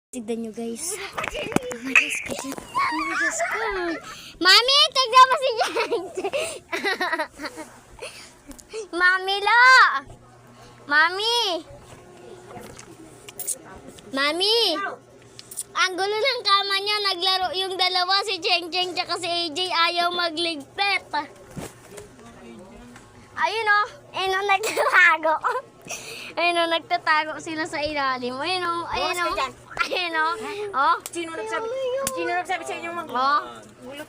Tignan nyo guys. Oh my Diyos ko. Oh my Diyos ko. Mami, tignan mo si Jente. Mami lo. Mami. Mami. Ang gulo ng kama niya. Naglaro yung dalawa. Si Cheng Cheng tsaka si AJ ayaw magligpit. Ayun o. Ayun o, nagtatago. Ayun o, nagtatago sila sa ilalim. Ayun o. Ayun o. Ayun o. Oh. Sino nagsabi sa inyo Oh.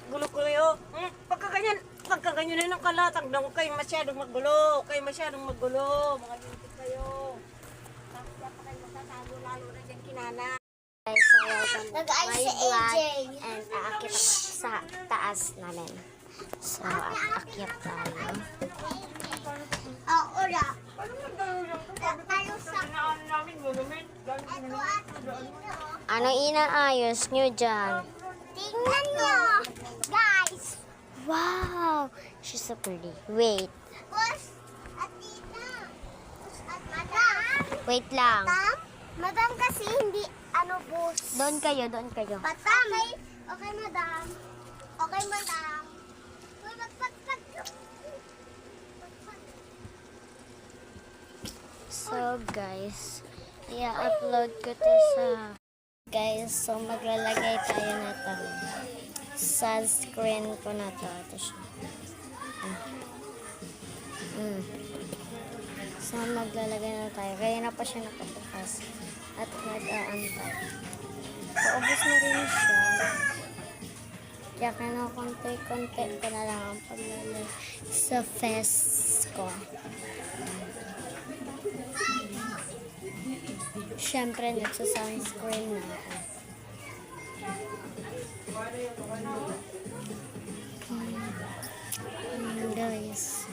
Gulok ko kayo? Pagka ganyan na ng kalatag na kayo masyadong magulo. Kayo masyadong magulo. Mga lintik kayo. Tapos dapat kayo matatago lalo na dyan kinana. Guys, so welcome to my vlog. And aakit ako sa taas namin. So, aakit tayo. Ora. Ano inaayos nyo dyan? Tingnan nyo, guys. Wow! She's so pretty. Wait. Boss at tita. Boss at madam. Wait lang. Madam? Madam kasi hindi, boss. Doon kayo, doon kayo. Madam. Okay, madam. Okay, madam. Uy, magpagpag. So, guys, i-upload ko to sa... Guys, so maglalagay tayo na to. Sa screen ko na to. Ito siya. So, maglalagay na tayo. Kaya na pa siya nakabukas. At nag-aantay. So, ubos na rin siya. Kaya konti-konti ko na lang ang paglalagay sa face ko. Siyempre, nagsa-sunscreen na ako. Guys.